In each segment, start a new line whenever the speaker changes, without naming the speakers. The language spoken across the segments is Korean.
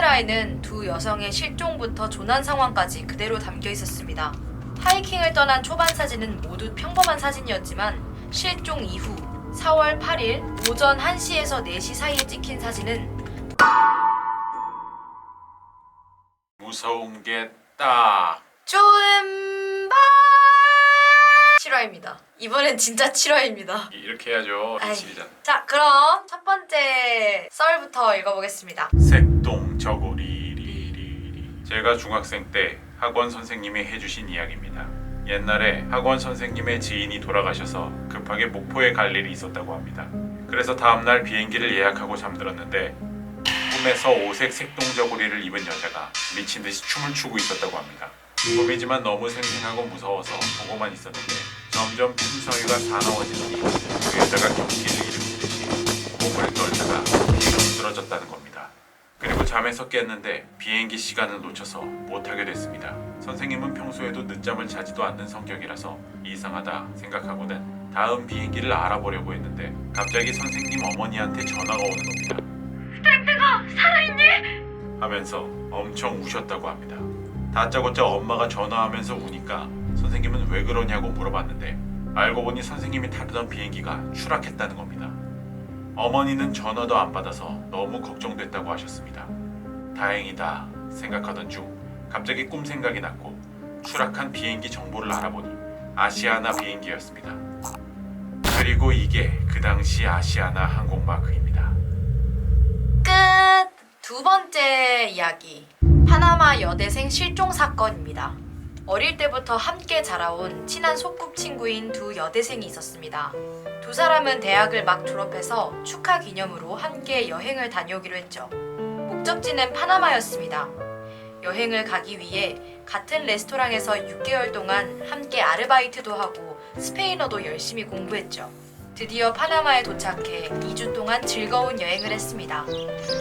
카메라에는 두 여성의 실종부터 조난 상황까지 그대로 담겨 있었습니다. 하이킹을 떠난 초반 사진은 모두 평범한 사진이었지만 실종 이후 4월 8일 오전 1시에서 4시 사이에 찍힌 사진은
무서운 게 딱
좋은 밤 7화입니다. 이번엔 진짜 7화입니다.
이렇게 해야죠.
아이.
1일이잖아.
자, 그럼 첫 번째 썰부터 읽어보겠습니다.
색동 저고리리리리. 제가 중학생 때 학원 선생님이 해주신 이야기입니다. 옛날에 학원 선생님의 지인이 돌아가셔서 급하게 목포에 갈 일이 있었다고 합니다. 그래서 다음날 비행기를 예약하고 잠들었는데 꿈에서 오색 색동 저고리를 입은 여자가 미친 듯이 춤을 추고 있었다고 합니다. 꿈이지만 너무 생생하고 무서워서 보고만 있었는데 점점 틈사위가 사나워지더니 그 여자가 경기를 일으키듯이 몸을 떨다가 비행기가 쓰러졌다는 겁니다. 그리고 잠에서 깼는데 비행기 시간을 놓쳐서 못하게 됐습니다. 선생님은 평소에도 늦잠을 자지도 않는 성격이라서 이상하다 생각하고는 다음 비행기를 알아보려고 했는데 갑자기 선생님 어머니한테 전화가 오는 겁니다.
땡땡아, 살아있니?
하면서 엄청 우셨다고 합니다. 다짜고짜 엄마가 전화하면서 우니까 선생님은 왜 그러냐고 물어봤는데 알고 보니 선생님이 타던 비행기가 추락했다는 겁니다. 어머니는 전화도 안 받아서 너무 걱정됐다고 하셨습니다. 다행이다 생각하던 중 갑자기 꿈 생각이 났고 추락한 비행기 정보를 알아보니 아시아나 비행기였습니다. 그리고 이게 그 당시 아시아나 항공마크입니다.
끝! 두 번째 이야기. 파나마 여대생 실종 사건입니다. 어릴 때부터 함께 자라온 친한 소꿉친구인 두 여대생이 있었습니다. 두 사람은 대학을 막 졸업해서 축하 기념으로 함께 여행을 다녀오기로 했죠. 목적지는 파나마였습니다. 여행을 가기 위해 같은 레스토랑에서 6개월 동안 함께 아르바이트도 하고 스페인어도 열심히 공부했죠. 드디어 파나마에 도착해 2주 동안 즐거운 여행을 했습니다.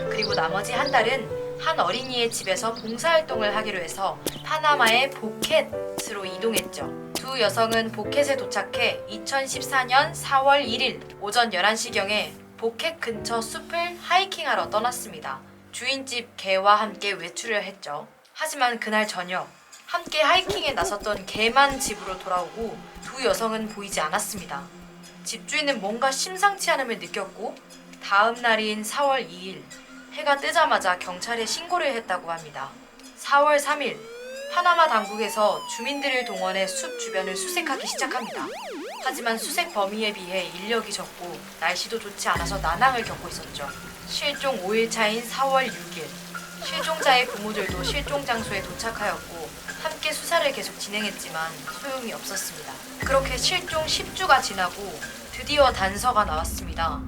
그리고 나머지 한 달은 한 어린이의 집에서 봉사활동을 하기로 해서 파나마의 보켓으로 이동했죠. 두 여성은 보켓에 도착해 2014년 4월 1일 오전 11시경에 보켓 근처 숲을 하이킹하러 떠났습니다. 주인집 개와 함께 외출을 했죠. 하지만 그날 저녁 함께 하이킹에 나섰던 개만 집으로 돌아오고 두 여성은 보이지 않았습니다. 집주인은 뭔가 심상치 않음을 느꼈고 다음 날인 4월 2일 해가 뜨자마자 경찰에 신고를 했다고 합니다. 4월 3일 파나마 당국에서 주민들을 동원해 숲 주변을 수색하기 시작합니다. 하지만 수색 범위에 비해 인력이 적고 날씨도 좋지 않아서 난항을 겪고 있었죠. 실종 5일 차인 4월 6일 실종자의 부모들도 실종 장소에 도착하였고 함께 수사를 계속 진행했지만 소용이 없었습니다. 그렇게 실종 10주가 지나고 드디어 단서가 나왔습니다.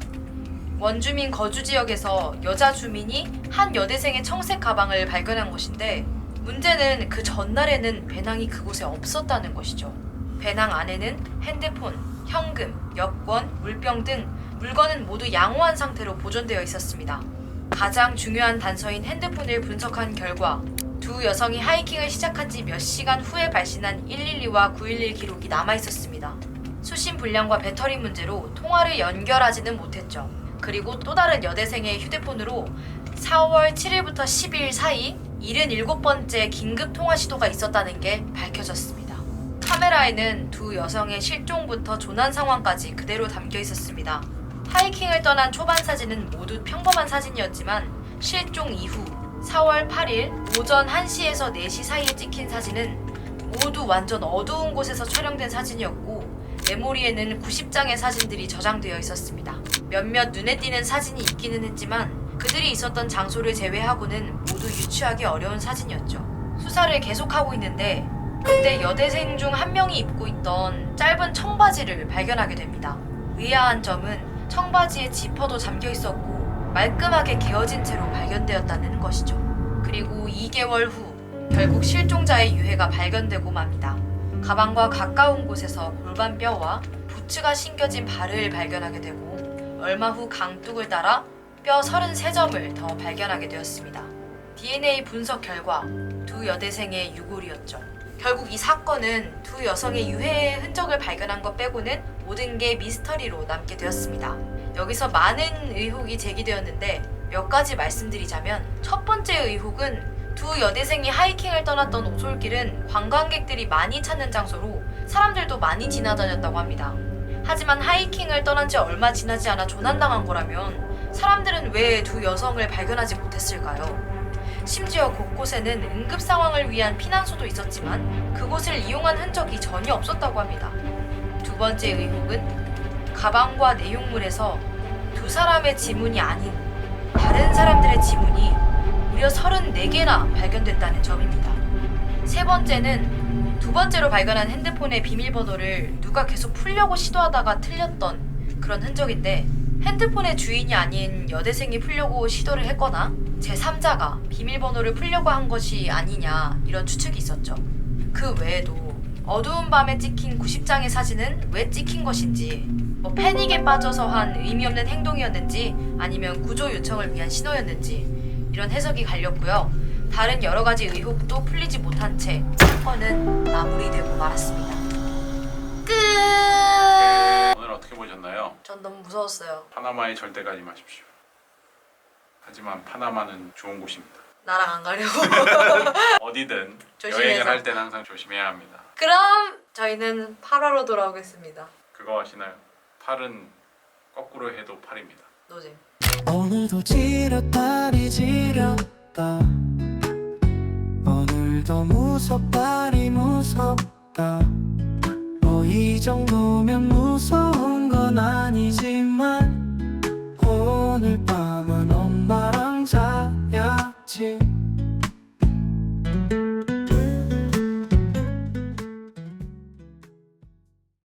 원주민 거주 지역에서 여자 주민이 한 여대생의 청색 가방을 발견한 것인데 문제는 그 전날에는 배낭이 그곳에 없었다는 것이죠. 배낭 안에는 핸드폰, 현금, 여권, 물병 등 물건은 모두 양호한 상태로 보존되어 있었습니다. 가장 중요한 단서인 핸드폰을 분석한 결과 두 여성이 하이킹을 시작한 지 몇 시간 후에 발신한 112와 911 기록이 남아있었습니다. 수신 불량과 배터리 문제로 통화를 연결하지는 못했죠. 그리고 또 다른 여대생의 휴대폰으로 4월 7일부터 10일 사이 77번째 긴급 통화 시도가 있었다는 게 밝혀졌습니다. 카메라에는 두 여성의 실종부터 조난 상황까지 그대로 담겨 있었습니다. 하이킹을 떠난 초반 사진은 모두 평범한 사진이었지만 실종 이후 4월 8일 오전 1시에서 4시 사이에 찍힌 사진은 모두 완전 어두운 곳에서 촬영된 사진이었고 메모리에는 90장의 사진들이 저장되어 있었습니다. 몇몇 눈에 띄는 사진이 있기는 했지만 그들이 있었던 장소를 제외하고는 모두 유추하기 어려운 사진이었죠. 수사를 계속하고 있는데 그때 여대생 중 한 명이 입고 있던 짧은 청바지를 발견하게 됩니다. 의아한 점은 청바지에 지퍼도 잠겨 있었고 말끔하게 개어진 채로 발견되었다는 것이죠. 그리고 2개월 후 결국 실종자의 유해가 발견되고 맙니다. 가방과 가까운 곳에서 골반뼈와 부츠가 신겨진 발을 발견하게 되고 얼마 후 강둑을 따라 뼈 33점을 더 발견하게 되었습니다. DNA 분석 결과 두 여대생의 유골이었죠. 결국 이 사건은 두 여성의 유해의 흔적을 발견한 것 빼고는 모든 게 미스터리로 남게 되었습니다. 여기서 많은 의혹이 제기되었는데 몇 가지 말씀드리자면, 첫 번째 의혹은 두 여대생이 하이킹을 떠났던 오솔길은 관광객들이 많이 찾는 장소로 사람들도 많이 지나다녔다고 합니다. 하지만 하이킹을 떠난 지 얼마 지나지 않아 조난당한 거라면 사람들은 왜 두 여성을 발견하지 못했을까요? 심지어 곳곳에는 응급 상황을 위한 피난소도 있었지만 그곳을 이용한 흔적이 전혀 없었다고 합니다. 두 번째 의혹은 가방과 내용물에서 두 사람의 지문이 아닌 다른 사람들의 지문이 무려 34개나 발견됐다는 점입니다. 세 번째는 두 번째로 발견한 핸드폰의 비밀번호를 누가 계속 풀려고 시도하다가 틀렸던 그런 흔적인데, 핸드폰의 주인이 아닌 여대생이 풀려고 시도를 했거나 제3자가 비밀번호를 풀려고 한 것이 아니냐, 이런 추측이 있었죠. 그 외에도 어두운 밤에 찍힌 90장의 사진은 왜 찍힌 것인지, 패닉에 빠져서 한 의미 없는 행동이었는지 아니면 구조 요청을 위한 신호였는지 이런 해석이 갈렸고요. 다른 여러 가지 의혹도 풀리지 못한 채 사건은 마무리되고 말았습니다. 끝!
오늘 어떻게 보셨나요?
전 너무 무서웠어요.
파나마에 절대 가지 마십시오. 하지만 파나마는 좋은 곳입니다.
나랑 안 가려고.
어디든
조심해서.
여행을 할 때는 항상 조심해야 합니다.
그럼 저희는 8화로 돌아오겠습니다.
그거 아시나요? 팔은 거꾸로 해도 팔입니다.
노잼.
오늘도 지렸다니 지렸다. 오늘도 무섭다니 무섭다. 뭐 이 정도면 무섭다.